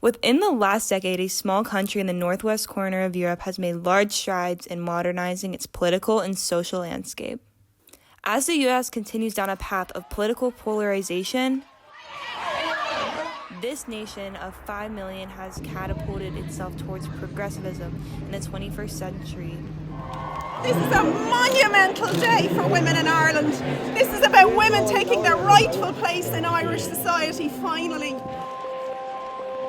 Within the last decade, a small country in the northwest corner of Europe has made large strides in modernizing its political and social landscape. As the U.S. continues down a path of political polarization, this nation of 5 million has catapulted itself towards progressivism in the 21st century. This is a monumental day for women in Ireland. This is about women taking their rightful place in Irish society, finally.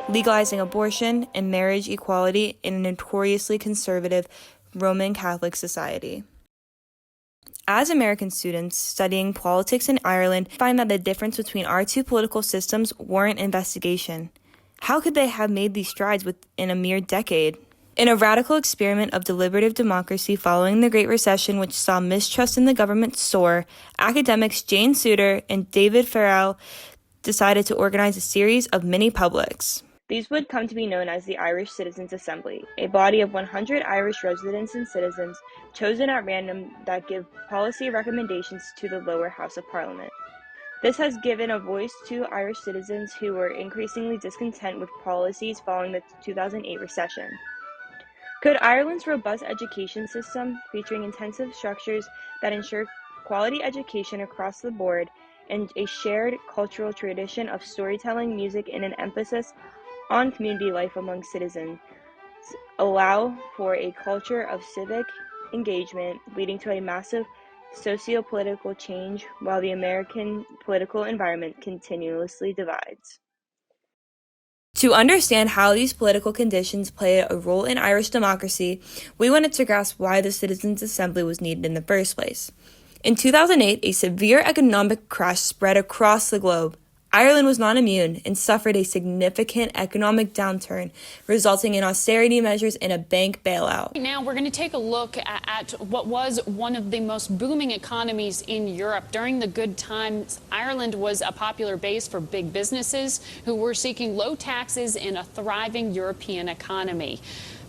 Legalizing abortion and marriage equality in a notoriously conservative Roman Catholic society. As American students studying politics in Ireland find that the difference between our two political systems warrant investigation. How could they have made these strides within a mere decade? In a radical experiment of deliberative democracy following the Great Recession, which saw mistrust in the government soar, academics Jane Souter and David Farrell decided to organize a series of mini-publics. These would come to be known as the Irish Citizens Assembly, a body of 100 Irish residents and citizens chosen at random that give policy recommendations to the lower house of Parliament. This has given a voice to Irish citizens who were increasingly discontent with policies following the 2008 recession. Could Ireland's robust education system, featuring intensive structures that ensure quality education across the board and a shared cultural tradition of storytelling, music, and an emphasis on community life among citizens, allow for a culture of civic engagement leading to a massive socio-political change while the American political environment continuously divides? To understand how these political conditions play a role in Irish democracy, we wanted to grasp why the Citizens Assembly was needed in the first place. In 2008, a severe economic crash spread across the globe. Ireland was not immune and suffered a significant economic downturn, resulting in austerity measures and a bank bailout. Now we're going to take a look at what was one of the most booming economies in Europe. During the good times, Ireland was a popular base for big businesses who were seeking low taxes in a thriving European economy.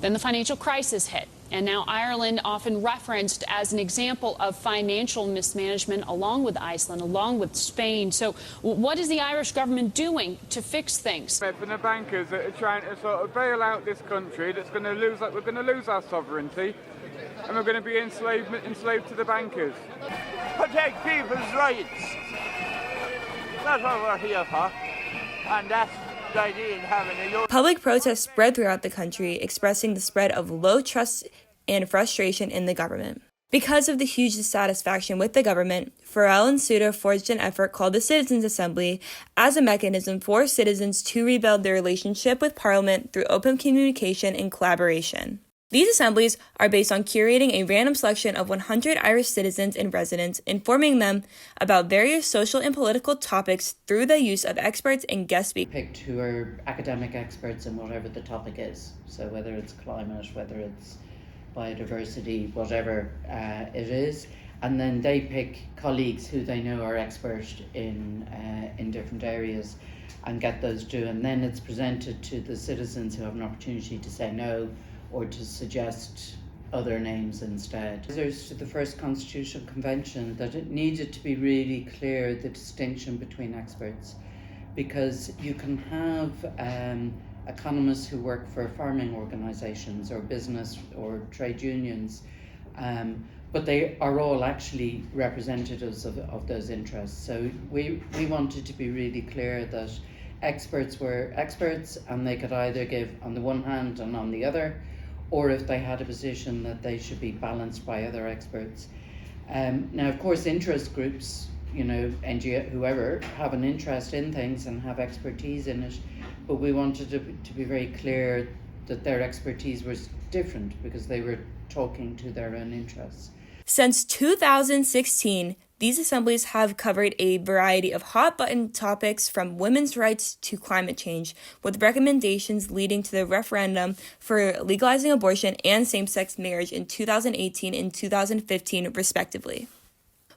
Then the financial crisis hit. And now Ireland often referenced as an example of financial mismanagement along with Iceland, along with Spain. So what is the Irish government doing to fix things? From the bankers that are trying to sort of bail out this country that's going to lose, we're going to lose our sovereignty and we're going to be enslaved to the bankers. Protect people's rights. That's what we're here for. And that's the idea of having a... Public protests spread throughout the country, expressing the spread of low trust and frustration in the government. Because of the huge dissatisfaction with the government, Farrell and Souter forged an effort called the Citizens Assembly as a mechanism for citizens to rebuild their relationship with Parliament through open communication and collaboration. These assemblies are based on curating a random selection of 100 Irish citizens and residents, informing them about various social and political topics through the use of experts and guest speakers. Picked who are academic experts in whatever the topic is. So whether it's climate, whether it's biodiversity, whatever it is. And then they pick colleagues who they know are expert in different areas and get those due. And then it's presented to the citizens who have an opportunity to say no or to suggest other names instead. There's the first Constitutional Convention that it needed to be really clear the distinction between experts, because you can have economists who work for farming organisations or business or trade unions, but they are all actually representatives of those interests. So we wanted to be really clear that experts were experts and they could either give on the one hand and on the other, or if they had a position that they should be balanced by other experts. Now, of course, interest groups, NGO, whoever, have an interest in things and have expertise in it, but we wanted to be very clear that their expertise was different because they were talking to their own interests. Since 2016, these assemblies have covered a variety of hot-button topics from women's rights to climate change, with recommendations leading to the referendum for legalizing abortion and same-sex marriage in 2018 and 2015, respectively.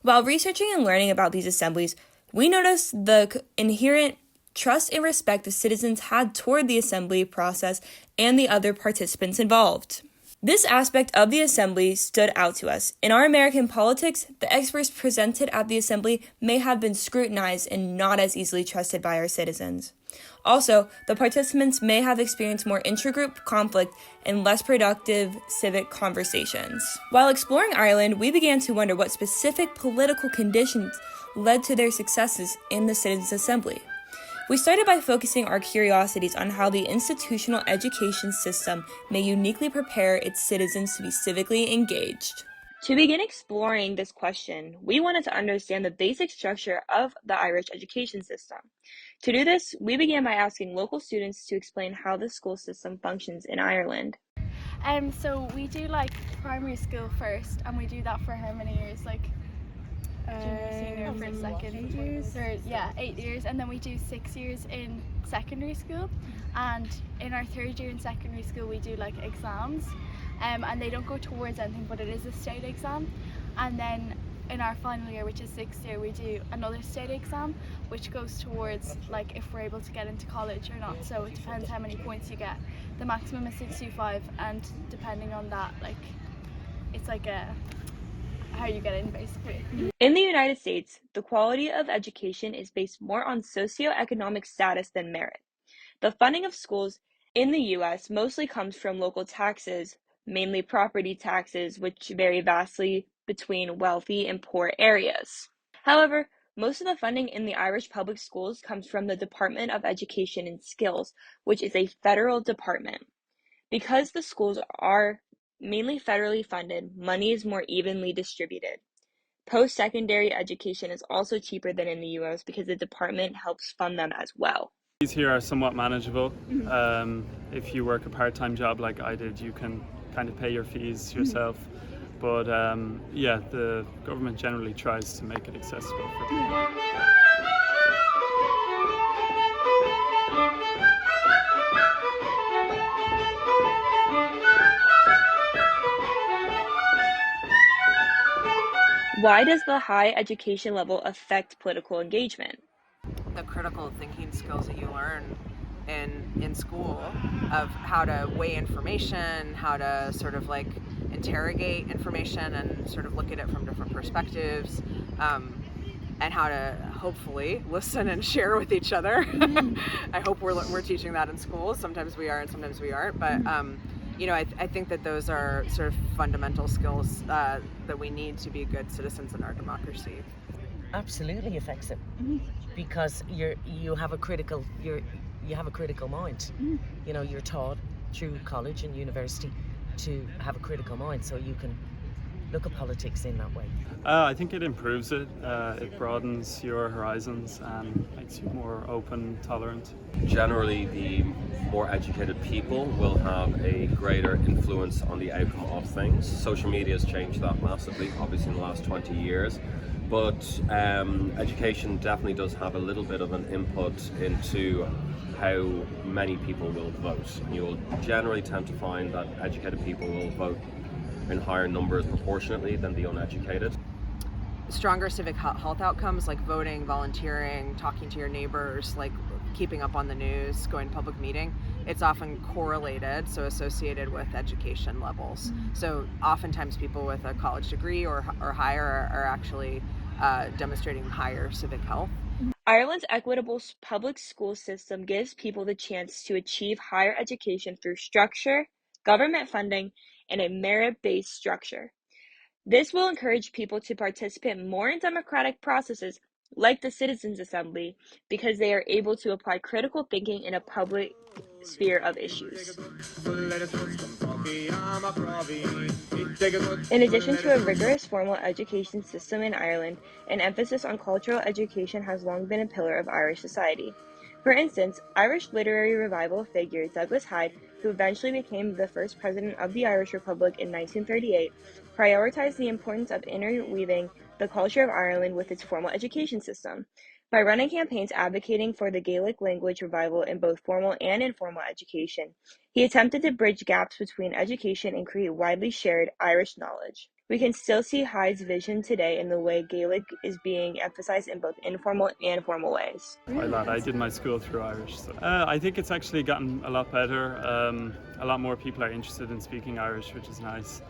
While researching and learning about these assemblies, we noticed the inherent trust and respect the citizens had toward the assembly process and the other participants involved. This aspect of the assembly stood out to us. In our American politics, the experts presented at the assembly may have been scrutinized and not as easily trusted by our citizens. Also, the participants may have experienced more intragroup conflict and less productive civic conversations. While exploring Ireland, we began to wonder what specific political conditions led to their successes in the Citizens Assembly. We started by focusing our curiosities on how the institutional education system may uniquely prepare its citizens to be civically engaged. To begin exploring this question, we wanted to understand the basic structure of the Irish education system. To do this, we began by asking local students to explain how the school system functions in Ireland. So we do like primary school first, and we do that for how many years? Like junior, senior, first, second, 8 years. Third, yeah, 8 years, and then we do 6 years in secondary school. And in our third year in secondary school, we do like exams, and they don't go towards anything, but it is a state exam. And then in our final year, which is 6th year, we do another state exam, which goes towards like if we're able to get into college or not. So it depends how many points you get. The maximum is 625, and depending on that, like it's like how you get in, basically. In the United States, the quality of education is based more on socioeconomic status than merit. The funding of schools in the U.S. mostly comes from local taxes, mainly property taxes, which vary vastly between wealthy and poor areas. However, most of the funding in the Irish public schools comes from the Department of Education and Skills, which is a federal department. Because the schools are mainly federally funded, money is more evenly distributed. Post-secondary education is also cheaper than in the U.S. because the department helps fund them as well. These here are somewhat manageable. If you work a part-time job like I did, you can kind of pay your fees yourself. But yeah, the government generally tries to make it accessible for people. Why does the high education level affect political engagement? The critical thinking skills that you learn in school of how to weigh information, how to sort of like interrogate information and sort of look at it from different perspectives, and how to hopefully listen and share with each other. I hope we're teaching that in schools. Sometimes we are and sometimes we aren't, but you know, I think that those are sort of fundamental skills that we need to be good citizens in our democracy. Absolutely affects it, because you have a critical mind. You know, you're taught through college and university to have a critical mind, so you can look at politics in that way. I think it improves it. It broadens your horizons and makes you more open, tolerant. Generally, the more educated people will have a greater influence on the outcome of things. Social media has changed that massively, obviously in the last 20 years. But education definitely does have a little bit of an input into how many people will vote. You will generally tend to find that educated people will vote in higher numbers proportionately than the uneducated. Stronger civic health outcomes like voting, volunteering, talking to your neighbors, like keeping up on the news, going to public meeting, it's often correlated, so associated with education levels. So oftentimes people with a college degree or higher are actually demonstrating higher civic health. Ireland's equitable public school system gives people the chance to achieve higher education through structure, government funding, and a merit-based structure. This will encourage people to participate more in democratic processes like the Citizens Assembly because they are able to apply critical thinking in a public sphere of issues. In addition to a rigorous formal education system in Ireland, an emphasis on cultural education has long been a pillar of Irish society. For instance, Irish literary revival figure Douglas Hyde, who eventually became the first president of the Irish Republic in 1938, prioritized the importance of interweaving the culture of Ireland with its formal education system. By running campaigns advocating for the Gaelic language revival in both formal and informal education, He attempted to bridge gaps between education and create widely shared Irish knowledge. We can still see Hyde's vision today in the way Gaelic is being emphasized in both informal and formal ways. Quite a lot. I did my school through Irish. So. I think it's actually gotten a lot better. A lot more people are interested in speaking Irish, which is nice.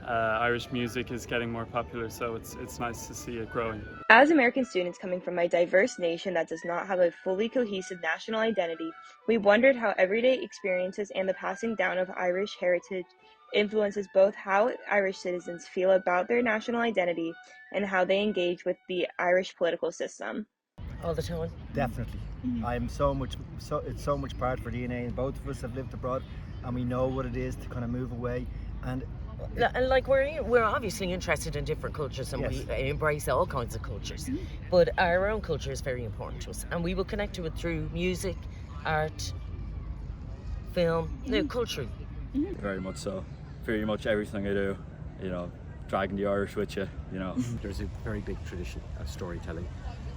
Irish music is getting more popular, so it's nice to see it growing. As American students coming from a diverse nation that does not have a fully cohesive national identity, we wondered how everyday experiences and the passing down of Irish heritage influences both how Irish citizens feel about their national identity and how they engage with the Irish political system. All the time? Definitely. It's so much part of our DNA, and both of us have lived abroad and we know what it is to kind of move away. And like we're obviously interested in different cultures, and yes, we embrace all kinds of cultures, but our own culture is very important to us, and we will connect to it through music, art, film, culture. Very much so. Pretty much everything I do, dragging the Irish with you, There's a very big tradition of storytelling,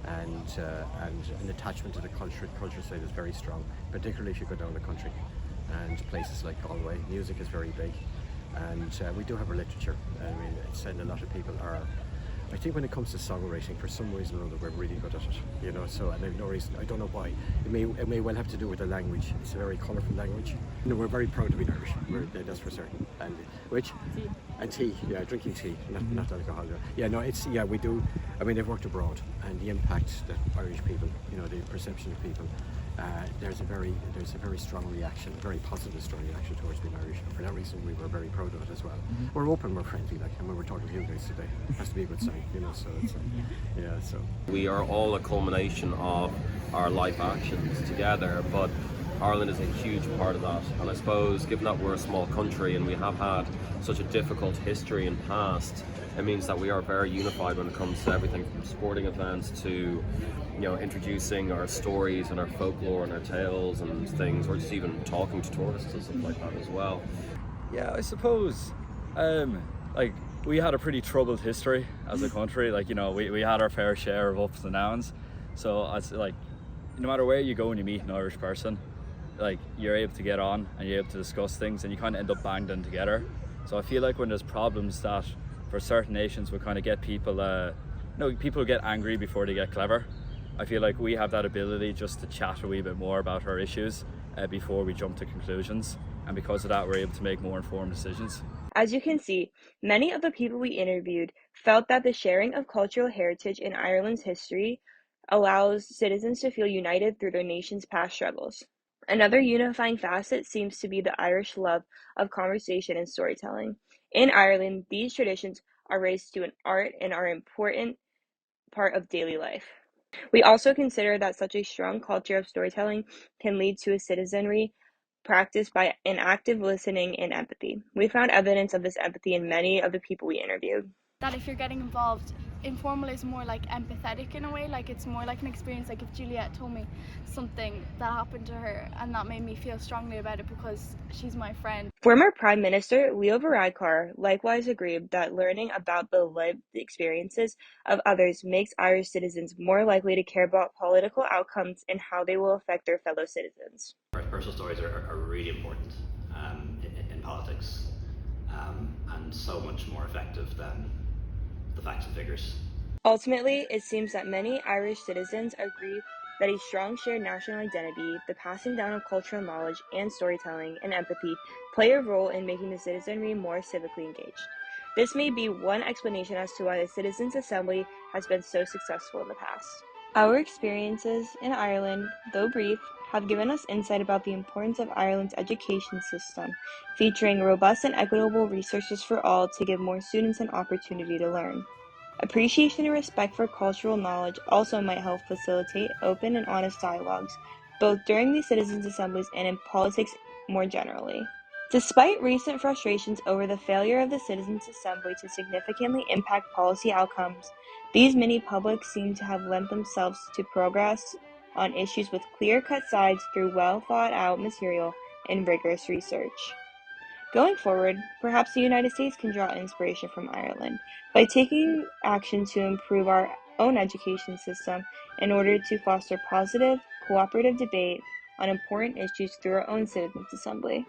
and an attachment to the culture side is very strong, particularly if you go down the country and places like Galway. Music is very big, and we do have our literature. I mean, a lot of people are, I think when it comes to songwriting, for some reason or other, we're really good at it, so, and I've no reason, I don't know why. It may well have to do with the language. It's a very colourful language. We're very proud to be Irish, that's for certain. And tea, drinking tea, not alcohol. We do. I mean, I've worked abroad, and the impact that Irish people, the perception of people, there's a very strong reaction, a very positive strong reaction towards being Irish. And for that reason, we were very proud of it as well. We're open, we're friendly, and when we're talking to you guys today, it has to be a good sign, so it's, so. We are all a culmination of our life actions together, but Ireland is a huge part of that, and I suppose given that we're a small country and we have had such a difficult history and past, it means that we are very unified when it comes to everything from sporting events to introducing our stories and our folklore and our tales and things, or just even talking to tourists and stuff like that as well. Yeah, I suppose we had a pretty troubled history as a country. We had our fair share of ups and downs, so no matter where you go and you meet an Irish person, you're able to get on and you're able to discuss things, and you kind of end up banged in together. So I feel like when there's problems that for certain nations would kind of get people people get angry before they get clever. I feel like we have that ability just to chat a wee bit more about our issues before we jump to conclusions, and because of that we're able to make more informed decisions. As you can see, many of the people we interviewed felt that the sharing of cultural heritage in Ireland's history allows citizens to feel united through their nation's past struggles. Another unifying facet seems to be the Irish love of conversation and storytelling. In Ireland, these traditions are raised to an art and are an important part of daily life. We also consider that such a strong culture of storytelling can lead to a citizenry practiced by an active listening and empathy. We found evidence of this empathy in many of the people we interviewed. That if you're getting involved, informal is more like empathetic in a way, it's more like an experience. If Juliet told me something that happened to her and that made me feel strongly about it because she's my friend. Former Prime Minister Leo Varadkar likewise agreed that learning about the lived experiences of others makes Irish citizens more likely to care about political outcomes and how they will affect their fellow citizens. Personal stories are really important in politics, and so much more effective than the facts and figures. Ultimately, it seems that many Irish citizens agree that a strong shared national identity, the passing down of cultural knowledge, and storytelling and empathy play a role in making the citizenry more civically engaged. This may be one explanation as to why the Citizens Assembly has been so successful in the past. Our experiences in Ireland, though brief, have given us insight about the importance of Ireland's education system, featuring robust and equitable resources for all to give more students an opportunity to learn. Appreciation and respect for cultural knowledge also might help facilitate open and honest dialogues, both during the Citizens Assemblies and in politics more generally. Despite recent frustrations over the failure of the Citizens Assembly to significantly impact policy outcomes, these mini-publics seem to have lent themselves to progress on issues with clear-cut sides through well-thought-out material and rigorous research. Going forward, perhaps the United States can draw inspiration from Ireland by taking action to improve our own education system in order to foster positive, cooperative debate on important issues through our own Citizens Assembly.